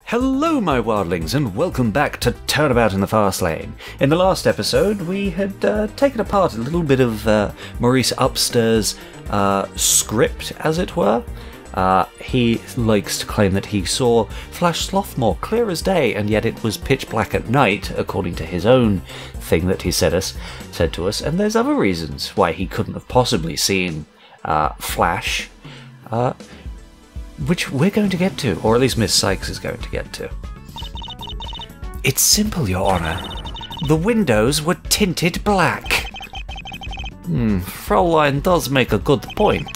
Hello my wildlings and welcome back to Turnabout in the Fast Lane. In the last episode we had taken apart a little bit of Maurice Upstairs' script, as it were. He likes to claim that he saw Flash Slothmore clear as day, and yet it was pitch black at night, according to his own thing that he said to us, and there's other reasons why he couldn't have possibly seen Flash. Which we're going to get to, or at least Miss Sykes is going to get to. It's simple, Your Honour. The windows were tinted black. Fraulein does make a good point.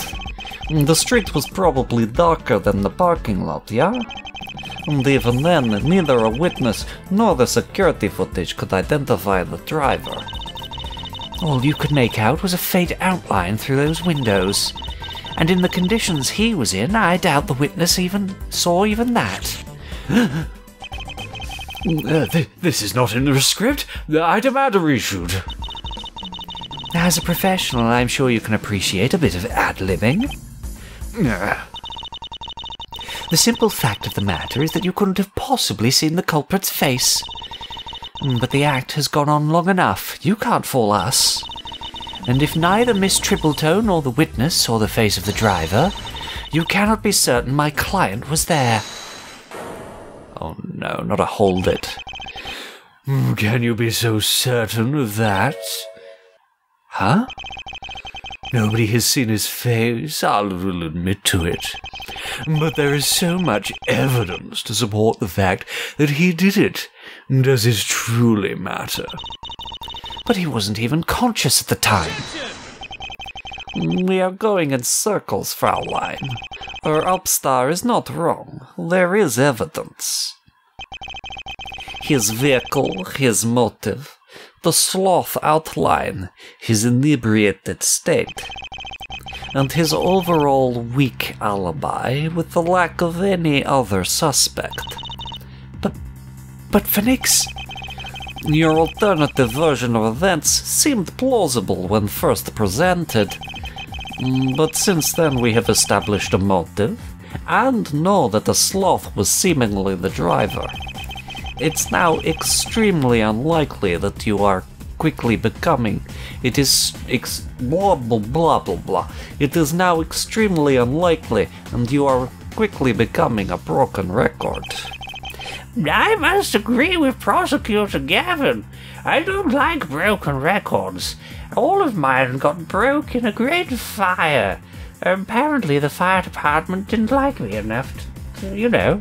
The street was probably darker than the parking lot, yeah? And even then, neither a witness nor the security footage could identify the driver. All you could make out was a faint outline through those windows. And in the conditions he was in, I doubt the witness saw even that. This is not in the script. I demand a reshoot. As a professional, I'm sure you can appreciate a bit of ad-libbing. The simple fact of the matter is that you couldn't have possibly seen the culprit's face. But the act has gone on long enough. You can't fool us. And if neither Miss Tripletoe nor the witness saw the face of the driver, you cannot be certain my client was there. Oh no, not a hold it. Can you be so certain of that? Huh? Nobody has seen his face, I'll admit to it. But there is so much evidence to support the fact that he did it. Does it truly matter? But he wasn't even conscious at the time. We are going in circles, Fraulein. Our upstar is not wrong. There is evidence. His vehicle, his motive, the sloth outline, his inebriated state, and his overall weak alibi with the lack of any other suspect. But Phoenix... Your alternative version of events seemed plausible when first presented, but since then we have established a motive, and know that the sloth was seemingly the driver. It's now extremely unlikely that you are quickly becoming... It is blah blah blah blah blah. It is now extremely unlikely, and you are quickly becoming a broken record. I must agree with Prosecutor Gavin. I don't like broken records. All of mine got broke in a great fire. Apparently the fire department didn't like me enough to,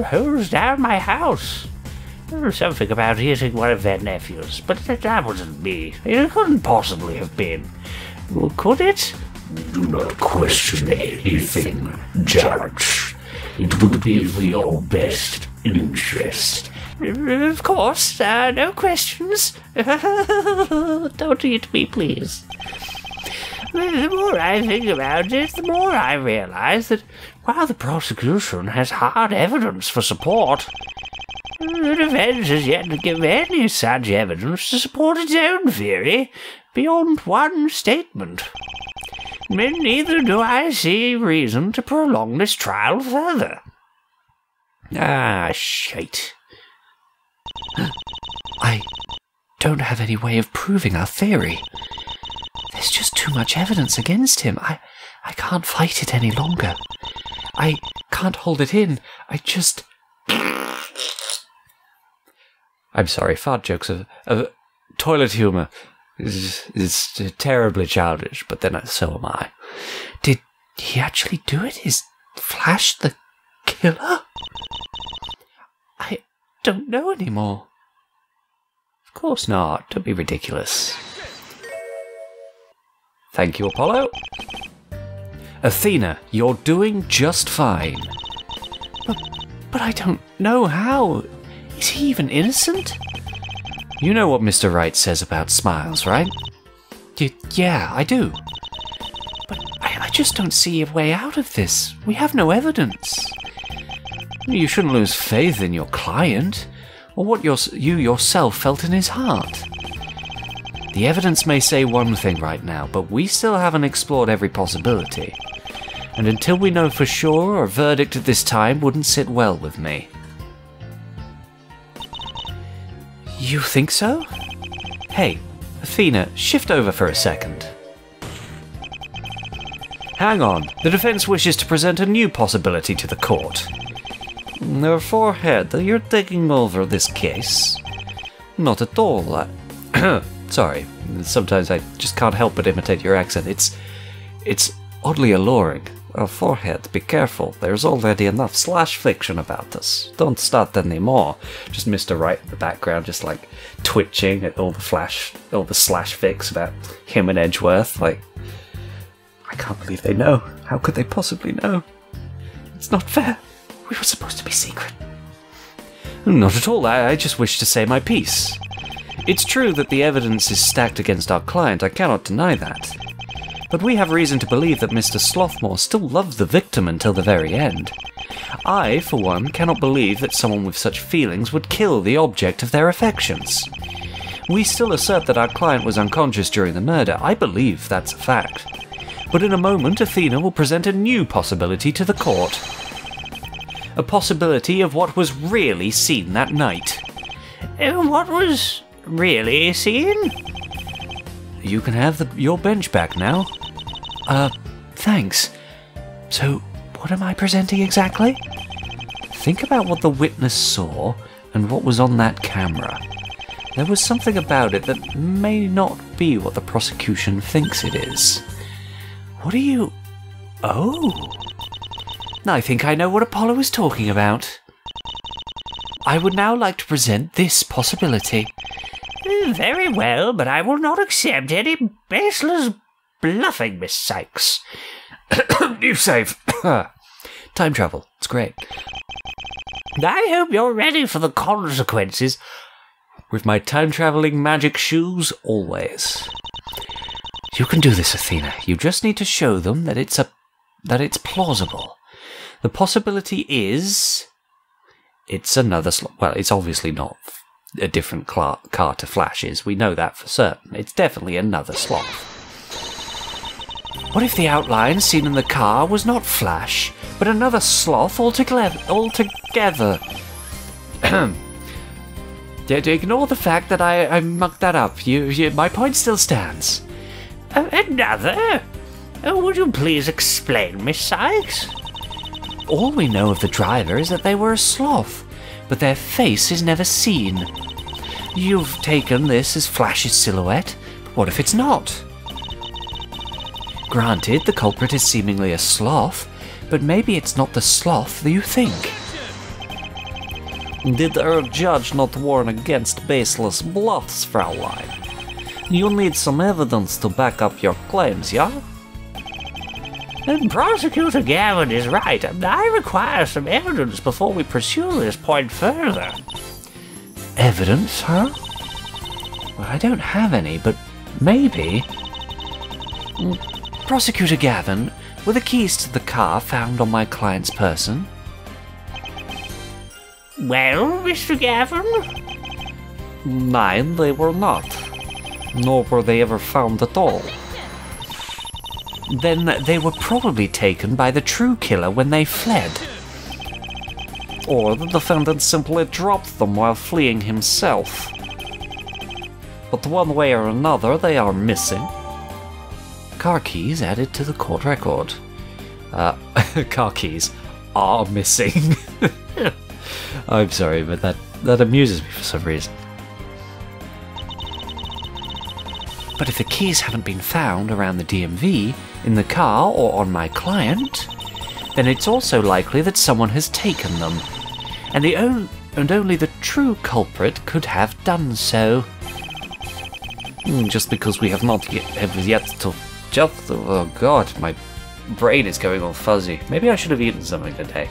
hose down my house. Something about hitting one of their nephews, but that wasn't me. It couldn't possibly have been. Could it? Do not question anything, Judge. It would be for your best interest. Of course, no questions. Don't eat me, please. The more I think about it, the more I realize that while the prosecution has hard evidence for support, the defense has yet to give any such evidence to support its own theory beyond one statement. Neither do I see reason to prolong this trial further. Ah, shite. I don't have any way of proving our theory. There's just too much evidence against him. I can't fight it any longer. I can't hold it in. I'm sorry, fart jokes of toilet humour is terribly childish, but then so am I. Did he actually do it? Is Flash the killer? I don't know anymore. Of course not. Don't be ridiculous. Thank you, Apollo. Athena, you're doing just fine. But I don't know how. Is he even innocent? You know what Mr. Wright says about smiles, right? Yeah, I do. But I just don't see a way out of this. We have no evidence. You shouldn't lose faith in your client, or what you yourself felt in his heart. The evidence may say one thing right now, but we still haven't explored every possibility. And until we know for sure, a verdict at this time wouldn't sit well with me. You think so? Hey, Athena, shift over for a second. Hang on, the defense wishes to present a new possibility to the court. Forehead, you're taking over this case. Not at all. Sorry, sometimes I just can't help but imitate your accent. It's oddly alluring. Forehead, be careful. There's already enough slash fiction about us. Don't start any more. Just Mr. Right in the background, just like twitching at all the slash fics about him and Edgeworth. Like, I can't believe they know. How could they possibly know? It's not fair. We were supposed to be secret. Not at all. I just wish to say my piece. It's true that the evidence is stacked against our client. I cannot deny that. But we have reason to believe that Mr. Slothmore still loved the victim until the very end. I, for one, cannot believe that someone with such feelings would kill the object of their affections. We still assert that our client was unconscious during the murder. I believe that's a fact. But in a moment, Athena will present a new possibility to the court. A possibility of what was really seen that night. What was really seen? You can have your bench back now. Thanks. So, what am I presenting exactly? Think about what the witness saw and what was on that camera. There was something about it that may not be what the prosecution thinks it is. What are you... Oh! I think I know what Apollo is talking about. I would now like to present this possibility. Very well, but I will not accept any baseless bluffing, Miss Sykes. You save. Time travel. It's great. I hope you're ready for the consequences. With my time-traveling magic shoes, always. You can do this, Athena. You just need to show them that it's plausible. The possibility is... It's another... Well, it's obviously not a different car to Flash's. We know that for certain. It's definitely another sloth. What if the outline seen in the car was not Flash, but another sloth altogether? Ignore the fact that I mucked that up. My point still stands. Another? Would you please explain, Miss Sykes? All we know of the driver is that they were a sloth, but their face is never seen. You've taken this as Flash's silhouette, but what if it's not? Granted, the culprit is seemingly a sloth, but maybe it's not the sloth that you think. Did our judge not warn against baseless bluffs, Fraulein? You need some evidence to back up your claims, yeah? Prosecutor Gavin is right. I require some evidence before we pursue this point further. Evidence, huh? Well, I don't have any, but maybe... Prosecutor Gavin, were the keys to the car found on my client's person? Well, Mr. Gavin? Nein, they were not. Nor were they ever found at all. Then they were probably taken by the true killer when they fled. Or the defendant simply dropped them while fleeing himself. But one way or another, they are missing. Car keys added to the court record. Car keys are missing. I'm sorry, but that amuses me for some reason. But if the keys haven't been found around the DMV, in the car, or on my client, then it's also likely that someone has taken them, and only the true culprit could have done so. Just because we have not yet to... Oh god, my brain is going all fuzzy. Maybe I should have eaten something today.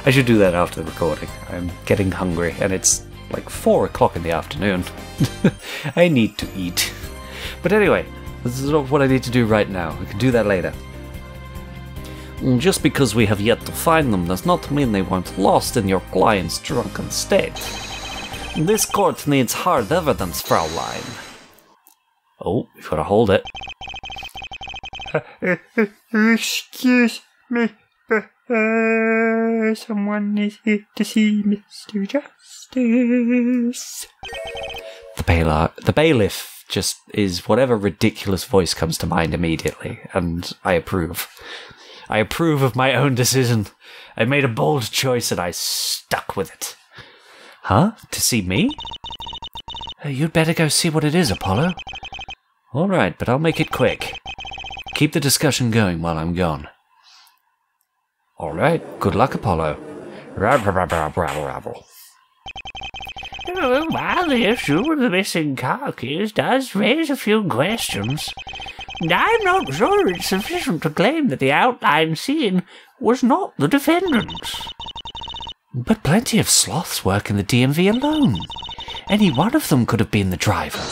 I should do that after the recording. I'm getting hungry, and it's like 4 o'clock in the afternoon. I need to eat. But anyway, this is not what I need to do right now. We can do that later. Just because we have yet to find them does not mean they weren't lost in your client's drunken state. This court needs hard evidence, Fraulein. Oh, we've got to hold it. Excuse me, but someone is here to see Mr. Justice. The bailiff just is whatever ridiculous voice comes to mind immediately, and I approve. I approve of my own decision. I made a bold choice and I stuck with it. Huh? To see me? You'd better go see what it is, Apollo. All right, but I'll make it quick. Keep the discussion going while I'm gone. All right, good luck, Apollo. Well, the issue with the missing car keys does raise a few questions. I'm not sure it's sufficient to claim that the outline seen was not the defendant's. But plenty of sloths work in the DMV alone. Any one of them could have been the driver.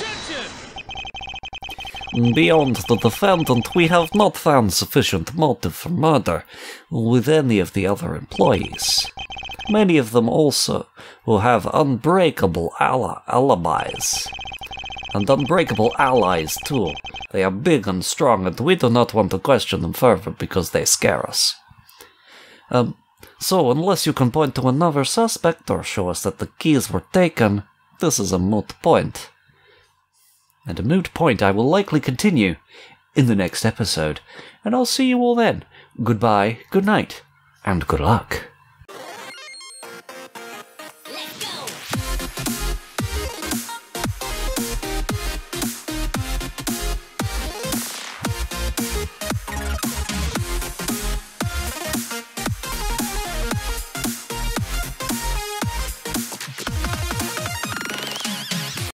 Beyond the defendant, we have not found sufficient motive for murder with any of the other employees. Many of them also will have unbreakable alibis. And unbreakable allies, too. They are big and strong, and we do not want to question them further because they scare us. So, unless you can point to another suspect or show us that the keys were taken, this is a moot point. And a moot point I will likely continue in the next episode. And I'll see you all then. Goodbye, good night, and good luck.